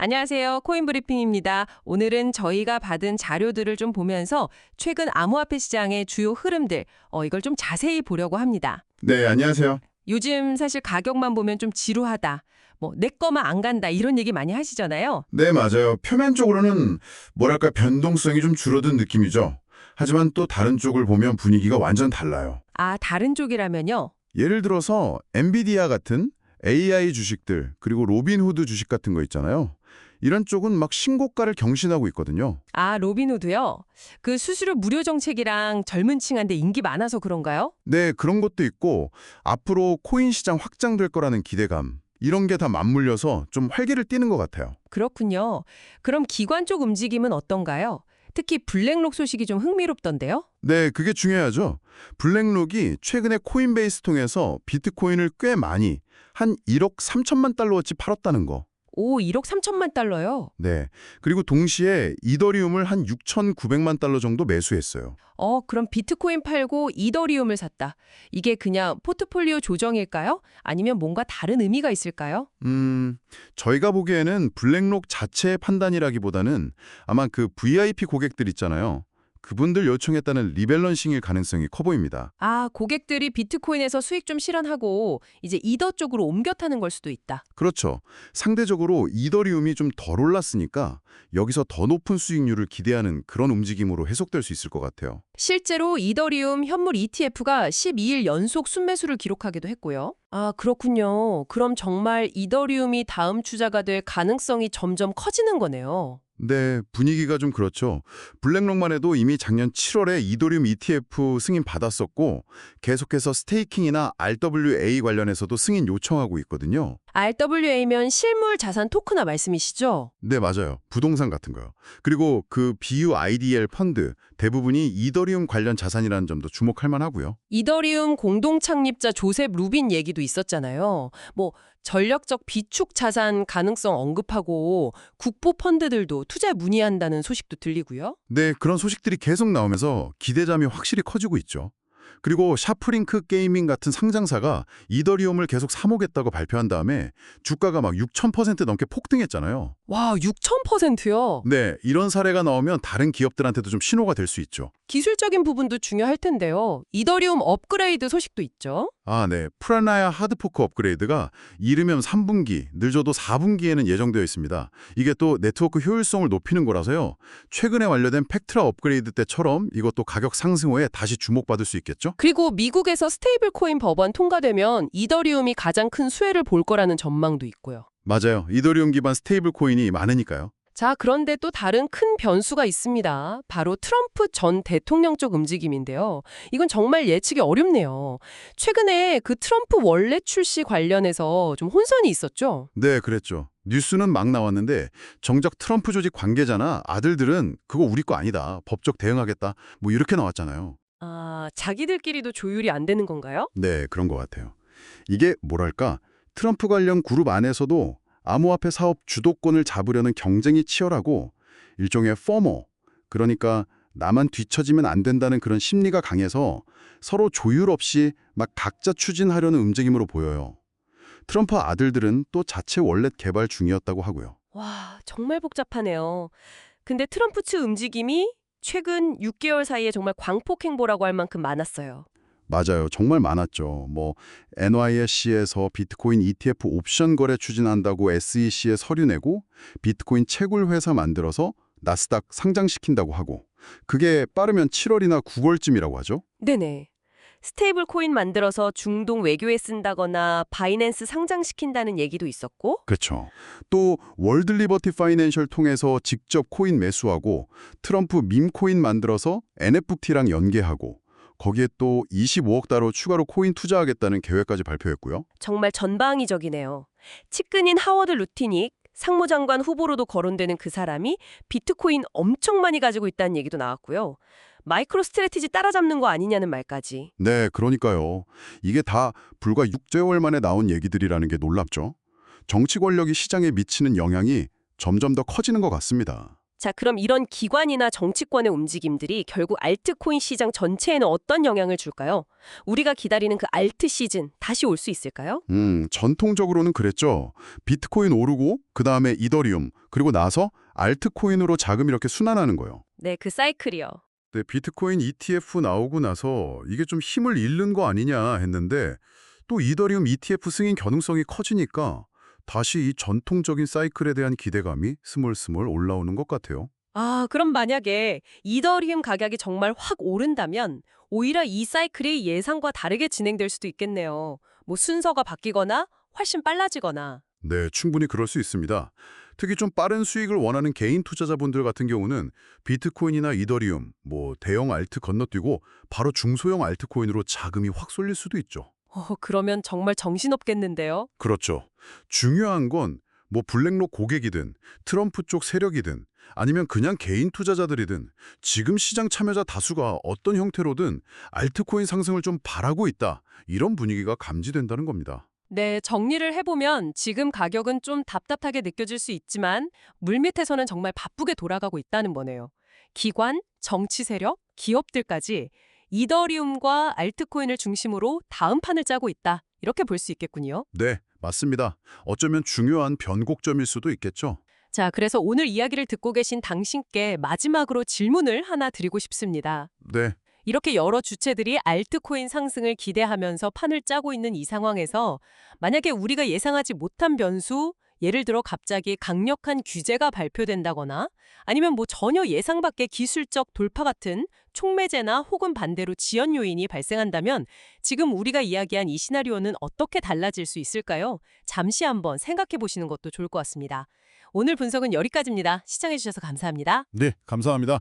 안녕하세요. 코인 브리핑입니다. 오늘은 저희가 받은 자료들을 좀 보면서 최근 암호화폐 시장의 주요 흐름들, 이걸 좀 자세히 보려고 합니다. 네, 안녕하세요. 요즘 사실 가격만 보면 좀 지루하다. 내 거만 안 간다. 이런 얘기 많이 하시잖아요. 네, 맞아요. 표면적으로는 뭐랄까 변동성이 좀 줄어든 느낌이죠. 하지만 또 다른 쪽을 보면 분위기가 완전 달라요. 아, 다른 쪽이라면요. 예를 들어서 엔비디아 같은 AI 주식들, 그리고 로빈후드 주식 같은 거 있잖아요. 이런 쪽은 막 신고가를 경신하고 있거든요. 아, 로빈후드요? 그 수수료 무료 정책이랑 젊은 층한테 인기 많아서 그런가요? 네, 그런 것도 있고 앞으로 코인 시장 확장될 거라는 기대감, 이런 게 다 맞물려서 좀 활기를 띠는 것 같아요. 그렇군요. 그럼 기관 쪽 움직임은 어떤가요? 특히 블랙록 소식이 좀 흥미롭던데요? 네, 그게 중요하죠. 블랙록이 최근에 코인베이스 통해서 비트코인을 꽤 많이, 한 1억 3천만 달러어치 팔았다는 거. 오, 1억 3천만 달러요? 네. 그리고 동시에 이더리움을 한 6,900만 달러 정도 매수했어요. 그럼 비트코인 팔고 이더리움을 샀다. 이게 그냥 포트폴리오 조정일까요? 아니면 뭔가 다른 의미가 있을까요? 저희가 보기에는 블랙록 자체의 판단이라기보다는 아마 그 VIP 고객들 있잖아요. 그분들 요청했다는 리밸런싱일 가능성이 커 보입니다. 아, 고객들이 비트코인에서 수익 좀 실현하고 이제 이더 쪽으로 옮겨 타는 걸 수도 있다. 그렇죠. 상대적으로 이더리움이 좀 덜 올랐으니까 여기서 더 높은 수익률을 기대하는 그런 움직임으로 해석될 수 있을 것 같아요. 실제로 이더리움 현물 ETF가 12일 연속 순매수를 기록하기도 했고요. 아, 그렇군요. 그럼 정말 이더리움이 다음 주자가 될 가능성이 점점 커지는 거네요. 네, 분위기가 좀 그렇죠. 블랙록만 해도 이미 작년 7월에 이더리움 ETF 승인 받았었고 계속해서 스테이킹이나 RWA 관련해서도 승인 요청하고 있거든요. RWA면 실물 자산 토크나 말씀이시죠? 네, 맞아요. 부동산 같은 거요. 그리고 그 BUIDL 펀드 대부분이 이더리움 관련 자산이라는 점도 주목할 만하고요. 이더리움 공동 창립자 조셉 루빈 얘기도 있었잖아요. 전략적 비축 자산 가능성 언급하고 국부 펀드들도 투자 문의한다는 소식도 들리고요. 네, 그런 소식들이 계속 나오면서 기대감이 확실히 커지고 있죠. 그리고 샤프링크 게이밍 같은 상장사가 이더리움을 계속 사모겠다고 발표한 다음에 주가가 막 6,000% 넘게 폭등했잖아요. 와, 6,000%요? 네, 이런 사례가 나오면 다른 기업들한테도 좀 신호가 될 수 있죠. 기술적인 부분도 중요할 텐데요. 이더리움 업그레이드 소식도 있죠. 아, 네. 프라나야 하드포크 업그레이드가 이르면 3분기, 늦어도 4분기에는 예정되어 있습니다. 이게 또 네트워크 효율성을 높이는 거라서요. 최근에 완료된 팩트라 업그레이드 때처럼 이것도 가격 상승 후에 다시 주목받을 수 있겠죠? 그리고 미국에서 스테이블 코인 법안 통과되면 이더리움이 가장 큰 수혜를 볼 거라는 전망도 있고요. 맞아요. 이더리움 기반 스테이블 코인이 많으니까요. 자, 그런데 또 다른 큰 변수가 있습니다. 바로 트럼프 전 대통령 쪽 움직임인데요. 이건 정말 예측이 어렵네요. 최근에 그 트럼프 원래 출시 관련해서 좀 혼선이 있었죠? 네, 그랬죠. 뉴스는 막 나왔는데 정작 트럼프 조직 관계자나 아들들은 그거 우리 거 아니다. 법적 대응하겠다. 뭐 이렇게 나왔잖아요. 아, 자기들끼리도 조율이 안 되는 건가요? 네, 그런 것 같아요. 이게 뭐랄까, 트럼프 관련 그룹 안에서도 암호화폐 사업 주도권을 잡으려는 경쟁이 치열하고 일종의 포모, 그러니까 나만 뒤처지면 안 된다는 그런 심리가 강해서 서로 조율 없이 막 각자 추진하려는 움직임으로 보여요. 트럼프 아들들은 또 자체 월렛 개발 중이었다고 하고요. 와, 정말 복잡하네요. 근데 트럼프 측 움직임이 최근 6개월 사이에 정말 광폭 행보라고 할 만큼 많았어요. 맞아요. 정말 많았죠. NYSE에서 비트코인 ETF 옵션 거래 추진한다고 SEC에 서류 내고 비트코인 채굴 회사 만들어서 나스닥 상장시킨다고 하고 그게 빠르면 7월이나 9월쯤이라고 하죠. 네네. 스테이블 코인 만들어서 중동 외교에 쓴다거나 바이낸스 상장시킨다는 얘기도 있었고, 그렇죠. 또 월드 리버티 파이낸셜 통해서 직접 코인 매수하고 트럼프 밈 코인 만들어서 NFT랑 연계하고 거기에 또 25억 달러 추가로 코인 투자하겠다는 계획까지 발표했고요. 정말 전방위적이네요. 측근인 하워드 루티닉, 상무장관 후보로도 거론되는 그 사람이 비트코인 엄청 많이 가지고 있다는 얘기도 나왔고요. 마이크로 스트래티지 따라잡는 거 아니냐는 말까지. 네, 그러니까요. 이게 다 불과 6개월 만에 나온 얘기들이라는 게 놀랍죠. 정치 권력이 시장에 미치는 영향이 점점 더 커지는 것 같습니다. 자, 그럼 이런 기관이나 정치권의 움직임들이 결국 알트코인 시장 전체에는 어떤 영향을 줄까요? 우리가 기다리는 그 알트 시즌 다시 올 수 있을까요? 전통적으로는 그랬죠. 비트코인 오르고 그다음에 이더리움 그리고 나서 알트코인으로 자금이 이렇게 순환하는 거예요. 네, 그 사이클이요. 네, 비트코인 ETF 나오고 나서 이게 좀 힘을 잃는 거 아니냐 했는데 또 이더리움 ETF 승인 가능성이 커지니까 다시 이 전통적인 사이클에 대한 기대감이 스물스물 올라오는 것 같아요. 아, 그럼 만약에 이더리움 가격이 정말 확 오른다면 오히려 이 사이클이 예상과 다르게 진행될 수도 있겠네요. 뭐 순서가 바뀌거나 훨씬 빨라지거나. 네, 충분히 그럴 수 있습니다. 특히 좀 빠른 수익을 원하는 개인 투자자분들 같은 경우는 비트코인이나 이더리움, 대형 알트 건너뛰고 바로 중소형 알트코인으로 자금이 확 쏠릴 수도 있죠. 그러면 정말 정신없겠는데요? 그렇죠. 중요한 건 블랙록 고객이든 트럼프 쪽 세력이든 아니면 그냥 개인 투자자들이든 지금 시장 참여자 다수가 어떤 형태로든 알트코인 상승을 좀 바라고 있다. 이런 분위기가 감지된다는 겁니다. 네, 정리를 해보면 지금 가격은 좀 답답하게 느껴질 수 있지만 물밑에서는 정말 바쁘게 돌아가고 있다는 거네요. 기관, 정치 세력, 기업들까지 이더리움과 알트코인을 중심으로 다음 판을 짜고 있다. 이렇게 볼 수 있겠군요. 네, 맞습니다. 어쩌면 중요한 변곡점일 수도 있겠죠. 자, 그래서 오늘 이야기를 듣고 계신 당신께 마지막으로 질문을 하나 드리고 싶습니다. 네, 이렇게 여러 주체들이 알트코인 상승을 기대하면서 판을 짜고 있는 이 상황에서 만약에 우리가 예상하지 못한 변수, 예를 들어 갑자기 강력한 규제가 발표된다거나 아니면 전혀 예상 밖의 기술적 돌파 같은 촉매제나 혹은 반대로 지연 요인이 발생한다면 지금 우리가 이야기한 이 시나리오는 어떻게 달라질 수 있을까요? 잠시 한번 생각해 보시는 것도 좋을 것 같습니다. 오늘 분석은 여기까지입니다. 시청해 주셔서 감사합니다. 네, 감사합니다.